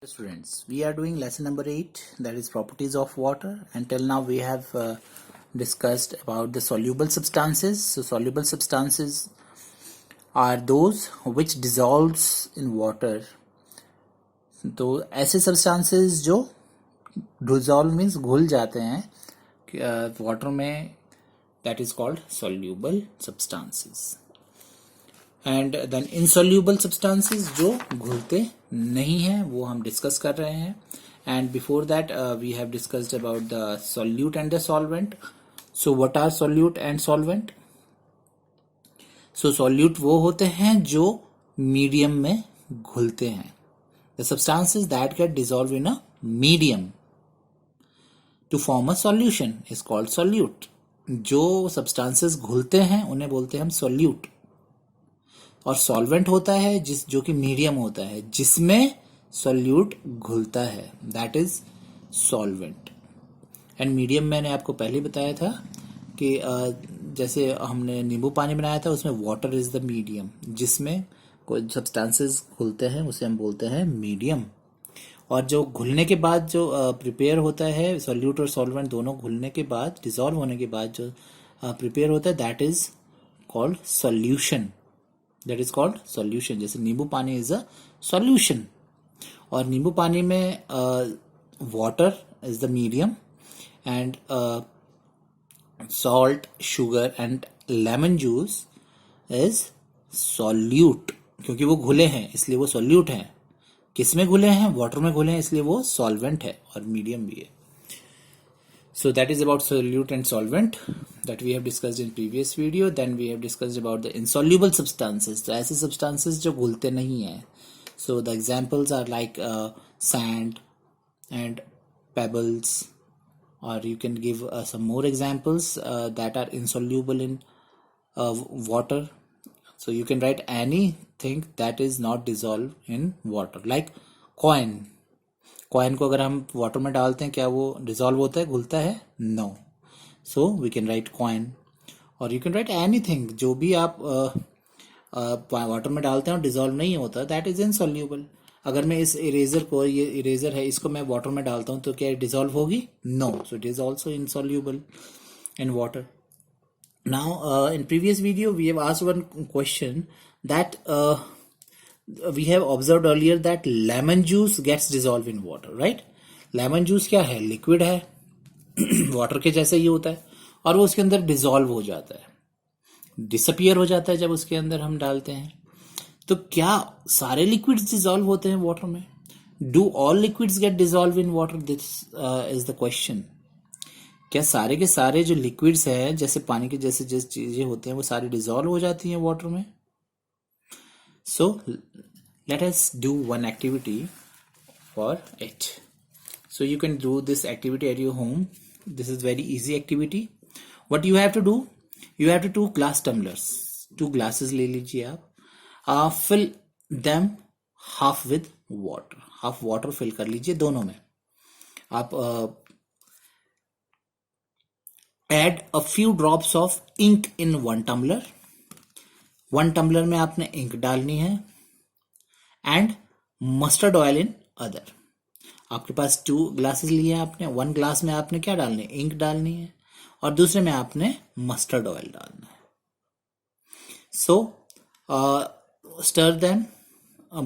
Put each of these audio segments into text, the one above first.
Students, we are doing lesson number 8, that is properties of water. Until now we have discussed about the soluble substances. So soluble substances are those which dissolves in water. तो ऐसे substances जो dissolve means घुल जाते हैं water में, that is called soluble substances. And then insoluble substances जो घुलते नहीं हैं वो हम डिस्कस कर रहे हैं. And before that we have discussed about the solute and the solvent. So what are solute and solvent? So solute वो होते हैं जो मीडियम में घुलते हैं. The substances that get dissolve in a medium to form a solution is called solute. जो substances घुलते हैं उन्हें बोलते हैं हम सॉल्यूट. और सॉल्वेंट होता है जो कि मीडियम होता है जिसमें सॉल्यूट घुलता है, that is solvent. And medium मैंने आपको पहले बताया था कि जैसे हमने नींबू पानी बनाया था उसमें वाटर इज द मीडियम. जिसमें कोई सब्सटेंसेस घुलते हैं उसे हम बोलते हैं मीडियम. और जो घुलने के बाद जो प्रिपेयर होता है, सॉल्यूट और सॉल्वेंट दोनों घुलने के बाद, डिसॉल्व होने के बाद जो प्रिपेयर होता है, that is called solution. That is called solution. जैसे नींबू पानी is a solution. और नींबू पानी में water is the medium and salt, sugar and lemon juice is solute. क्योंकि वो घुले हैं इसलिए वो solute हैं. किस में घुले हैं? water में घुले हैं इसलिए वो solvent है और medium भी है. So that is about solute and solvent that we have discussed in previous video. Then we have discussed about the insoluble substances. तो ऐसे substances जो घुलते नहीं हैं. So the examples are like sand and pebbles, or you can give some more examples that are insoluble in water. So you can write anything that is not dissolved in water, like coin. Coin को अगर हम water में डालते हैं क्या वो dissolve होता है, घुलता है? No. So we can write coin. और यू कैन राइट एनीथिंग जो भी आप वाटर में डालते हैं और डिसॉल्व नहीं होता, दैट इज इनसॉल्यूबल. अगर मैं इस इरेजर को, ये इरेजर है, इसको मैं वाटर में डालता हूँ तो क्या डिसॉल्व होगी? No. So it is also insoluble in water. Now in previous video we have asked one question that we have observed earlier that lemon juice gets dissolved in water, right? lemon juice क्या है? Liquid है, water के जैसे ही होता है और वो उसके अंदर डिसॉल्व हो जाता है, डिसअपियर हो जाता है जब उसके अंदर हम डालते हैं. तो क्या सारे लिक्विड्स डिसॉल्व होते हैं वाटर में? Do all liquids get dissolve in water? This is the question. क्या सारे के सारे जो लिक्विड्स हैं, जैसे पानी के जैसे जैसे चीजें होते हैं, वो सारी डिसॉल्व हो जाती हैं वाटर में? So let us do one activity for it. So you can do this activity at your home. This is very easy activity. What you have to do? You have to do glass tumblers. 2 glasses ले लीजिए आप. Fill them half with water. Half water fill कर लीजिए दोनों में. आप add a few drops of ink in one tumbler. 1 tumbler में आपने इंक डालनी है. And mustard oil in other. आपके पास 2 ग्लासेस लिए आपने. 1 ग्लास में आपने क्या डालनी है? इंक डालनी है और दूसरे में आपने मस्टर्ड ऑयल डालना है. So stir them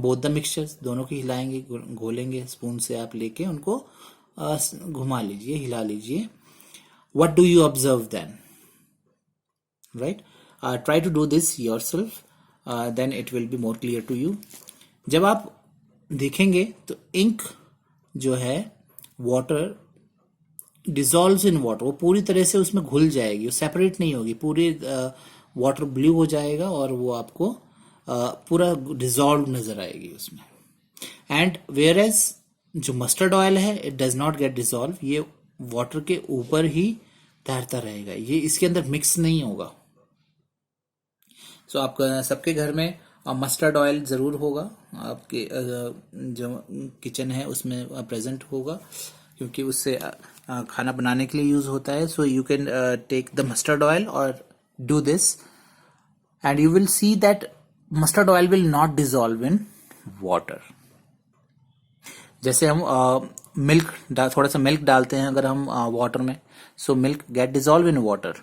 both the mixtures. दोनों की हिलाएंगे, घोलेंगे. स्पून से आप लेके उनको घुमा लीजिए, हिला लीजिए. What do you observe then? Right? Try to do this yourself, then it will be more clear to you. जब आप देखेंगे तो इंक जो है वाटर डिसॉल्व्स इन वाटर, वो पूरी तरह से उसमें घुल जाएगी, वो सेपरेट नहीं होगी. पूरी वाटर ब्लू हो जाएगा और वो आपको पूरा डिसॉल्व नजर आएगी उसमें. एंड वेयर एज जो मस्टर्ड ऑयल है, it does not gate dissolve. ये वाटर के ऊपर ही तैरता रहेगा, ये इसके अंदर मिक्स नहीं होगा. सो आपका सबके घर में मस्टर्ड ऑयल ज़रूर होगा, आपके जो किचन है उसमें प्रेजेंट होगा, क्योंकि उससे खाना बनाने के लिए यूज़ होता है. So you can take the mustard oil और do this and you will see that mustard oil will not dissolve in water. जैसे हम मिल्क थोड़ा सा मिल्क डालते हैं अगर हम वाटर में, so milk get dissolve in water,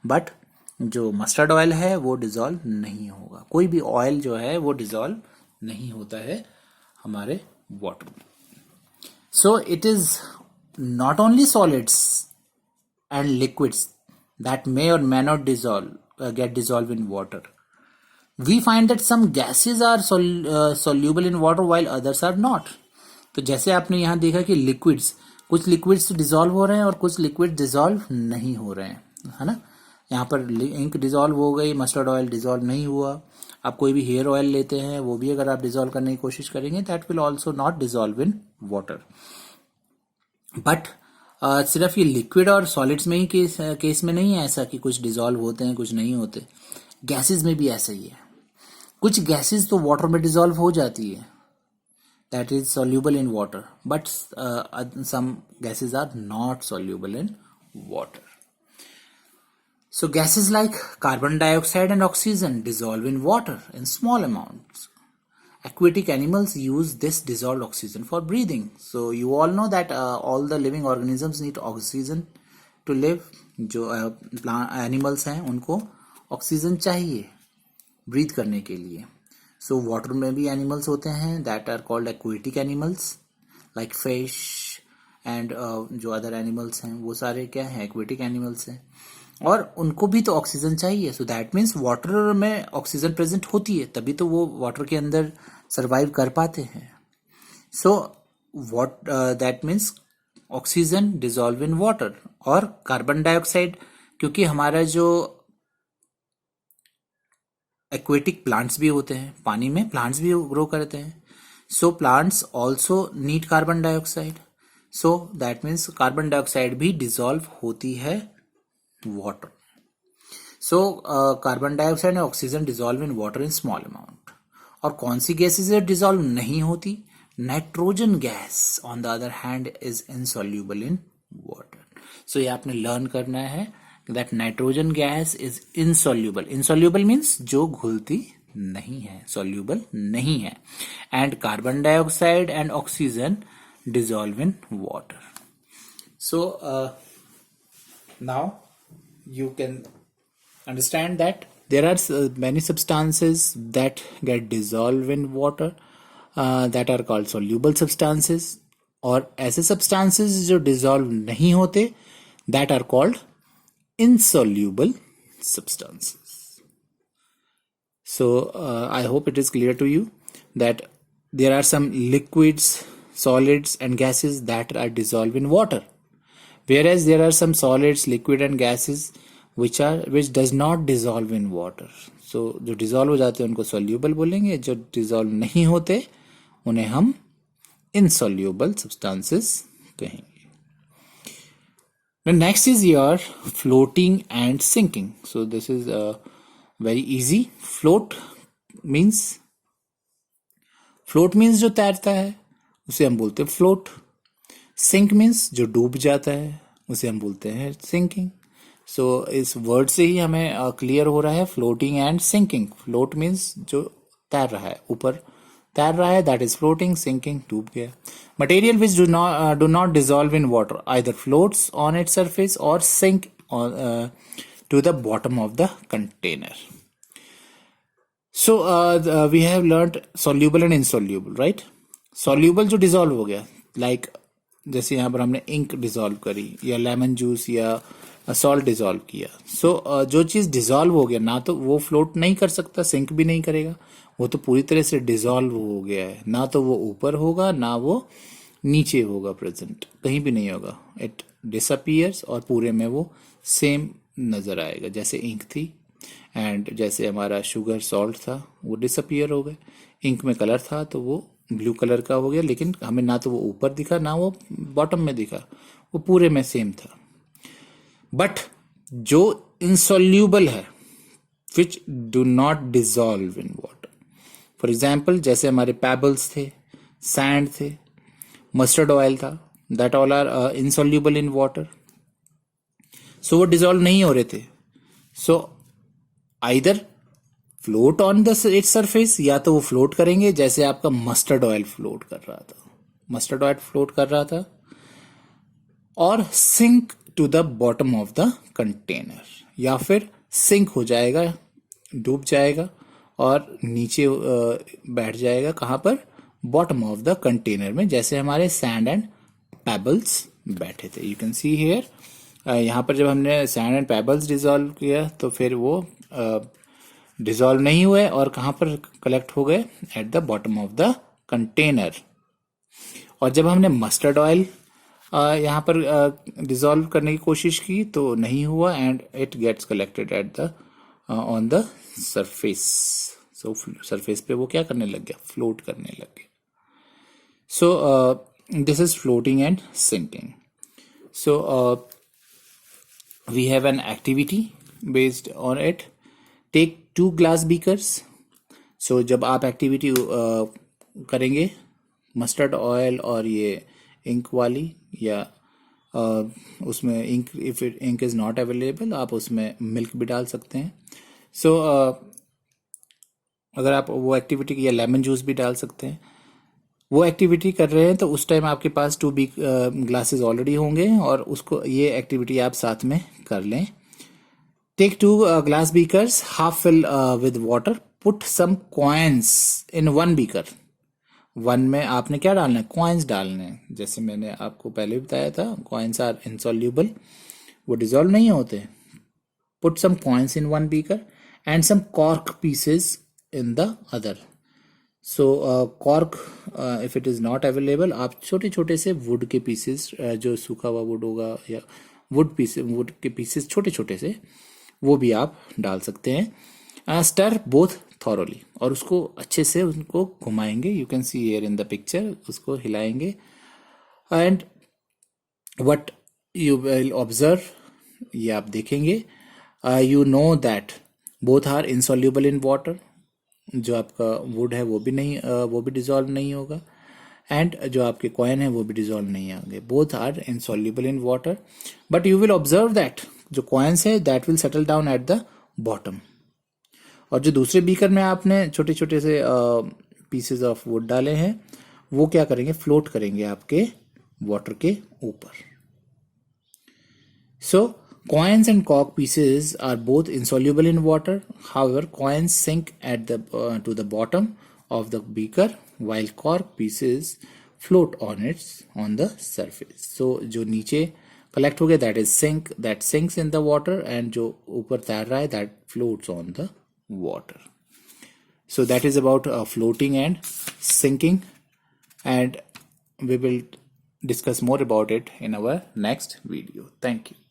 but जो मस्टर्ड ऑयल है वो डिजॉल्व नहीं होगा। कोई भी ऑयल जो है वो डिजॉल्व नहीं होता है हमारे वाटर में। सो it is not only solids and liquids that may or may not get dissolved in water. We find that some gases are soluble in water while others are not. तो जैसे आपने यहाँ देखा कि लिक्विड्स, कुछ liquids dissolve हो रहे हैं और कुछ लिक्विड डिजॉल्व नहीं हो रहे हैं, है ना। यहाँ पर इंक डिजॉल्व हो गई, मस्टर्ड ऑयल डिजॉल्व नहीं हुआ। आप कोई भी हेयर ऑयल लेते हैं, वो भी अगर आप डिजॉल्व करने की कोशिश करेंगे, that will also not dissolve in water. But सिर्फ ये लिक्विड और सॉलिड्स में ही केस में नहीं है ऐसा कि कुछ डिजॉल्व होते हैं कुछ नहीं होते। गैसेस में भी ऐसा ही है। कुछ गैसेस तो वाटर में डिजॉल्व हो जाती है, that is soluble in water, but some gases are not soluble in water. So gases like carbon dioxide and oxygen dissolve in water in small amounts. Aquatic animals use this dissolved oxygen for breathing. So you all know that all the living organisms need oxygen to live. जो animals हैं उनको oxygen चाहिए breathe करने के लिए। So water में भी animals होते हैं that are called aquatic animals like fish and जो other animals हैं वो सारे क्या हैं, aquatic animals हैं, और उनको भी तो ऑक्सीजन चाहिए। सो दैट मीन्स वाटर में ऑक्सीजन प्रेजेंट होती है, तभी तो वो वाटर के अंदर सरवाइव कर पाते हैं। So what that means oxygen dissolve in water. और कार्बन डाइऑक्साइड, क्योंकि हमारा जो एक्वेटिक प्लांट्स भी होते हैं, पानी में प्लांट्स भी ग्रो करते हैं, so plants also need carbon dioxide. So that means carbon dioxide भी डिजॉल्व होती है water. So carbon dioxide and oxygen dissolve in water in small amount. और कौन सी गैसेज डिजॉल्व नहीं होती? Nitrogen gas on the other hand is insoluble in water. So ये आपने learn करना है that nitrogen gas is insoluble. Insoluble means जो घुलती नहीं है, सॉल्यूबल नहीं है। And carbon dioxide and oxygen dissolve in water. So now you can understand that there are many substances that get dissolved in water that are called soluble substances, और ऐसे substances जो dissolve नहीं होते that are called insoluble substances. So I hope it is clear to you that there are some liquids, solids and gases that are dissolved in water, whereas there are some solids, liquid and gases which does not dissolve in water. So जो dissolve हो जाते हैं उनको soluble बोलेंगे, जो dissolve नहीं होते उन्हें हम insoluble substances कहेंगे. The next is your floating and sinking. So this is very easy. Float means जो तैरता है उसे हम बोलते हैं float. सिंक मीन्स जो डूब जाता है उसे हम बोलते हैं सिंकिंग। सो इस वर्ड से ही हमें क्लियर हो रहा है floating and sinking. Float means जो तैर रहा है, ऊपर तैर रहा है, दैट इज फ्लोटिंग। सिंकिंग डूब गया। Material which do not dissolve in water either floats on its surface और sink to the bottom of the container. So we have learned soluble and insoluble, right. Soluble जो dissolve हो गया, like जैसे यहाँ पर हमने इंक डिजॉल्व करी या लेमन जूस या सॉल्ट डिजॉल्व किया। सो जो चीज डिजॉल्व हो गया, ना तो वो फ्लोट नहीं कर सकता, सिंक भी नहीं करेगा, वो तो पूरी तरह से डिजॉल्व हो गया है। ना तो वो ऊपर होगा ना वो नीचे होगा, प्रेजेंट कहीं भी नहीं होगा। इट डिसअपियर्स और पूरे में वो सेम नजर आएगा जैसे इंक थी, एंड जैसे हमारा शुगर सॉल्ट था वो डिसअपियर हो गए। इंक में कलर था तो वो ब्लू कलर का हो गया, लेकिन हमें ना तो वो ऊपर दिखा ना वो बॉटम में दिखा, वो पूरे में सेम था। बट जो इनसॉल्यूबल है, which do not dissolve in water, for example जैसे हमारे पेबल्स थे, सैंड थे, मस्टर्ड ऑयल था, that all are insoluble in water. So वो डिजॉल्व नहीं हो रहे थे। So either float on the its surface, या तो वो फ्लोट करेंगे जैसे आपका मस्टर्ड ऑयल फ्लोट कर रहा था, मस्टर्ड ऑयल फ्लोट कर रहा था, और sink to the bottom of the container, या फिर सिंक हो जाएगा, डूब जाएगा और नीचे बैठ जाएगा, कहाँ पर, बॉटम ऑफ द कंटेनर में, जैसे हमारे सैंड एंड पेबल्स बैठे थे। यू कैन सी हियर, यहाँ पर जब हमने सैंड एंड पेबल्स डिजोल्व किया तो फिर वो डिजोल्व नहीं हुए और कहाँ पर कलेक्ट हो गए, eight the bottom of the container. और जब हमने मस्टर्ड ऑयल यहाँ पर डिजोल्व करने की कोशिश की तो नहीं हुआ, and it gets collected at the on the surface. So surface पे वो क्या करने लग गया, फ्लोट करने लग गया। सो this is floating and sinking. So we have an activity based on it. Take 2 glass beakers. So जब आप एक्टिविटी करेंगे मस्टर्ड ऑयल और ये इंक वाली, या उसमें ink, if ink is not available आप उसमें मिल्क भी डाल सकते हैं। सो अगर आप वो एक्टिविटी, या लेमन जूस भी डाल सकते हैं, वो एक्टिविटी कर रहे हैं तो उस टाइम आपके पास 2 ग्लासेस ऑलरेडी होंगे और उसको, ये एक्टिविटी आप साथ में कर लें। Take 2 glass beakers, half fill with water, put some coins in 1 beaker. 1 में आपने क्या डालना है, कॉइन्स डालने हैं। जैसे मैंने आपको पहले बताया था, कॉइन्स आर इनसॉल्यूबल, वो डिजोल्व नहीं होते। Put some coins in 1 beaker and some cork pieces in the other. So cork if it is not available, आप छोटे छोटे से वुड के पीसेस, जो सूखा हुआ वुड होगा या वुड के पीसेस छोटे छोटे से, वो भी आप डाल सकते हैं। स्टर बोथ थॉरोली, और उसको अच्छे से उनको घुमाएंगे। You can see here in the picture, उसको हिलाएंगे। And what you will observe, ये आप देखेंगे, you know that both are insoluble in water. जो आपका वुड है वो भी डिजोल्व नहीं होगा, एंड जो आपके कॉइन है वो भी डिजोल्व नहीं होंगे। Both are insoluble in water, but you will observe that जो कॉइन्स है that will settle down at the bottom, और जो दूसरे बीकर में आपने छोटे छोटे से पीसेस ऑफ वुड डाले हैं वो क्या करेंगे, फ्लोट करेंगे आपके वाटर के ऊपर। सो coins and cork pieces are both insoluble in water. However, coins sink at the to the bottom of the beaker, while cork pieces float on the surface. So जो नीचे collect हो गया that sinks in the water, and जो ऊपर तैर रहा है that floats on the water. So that is about floating and sinking, and we will discuss more about it in our next video. Thank you.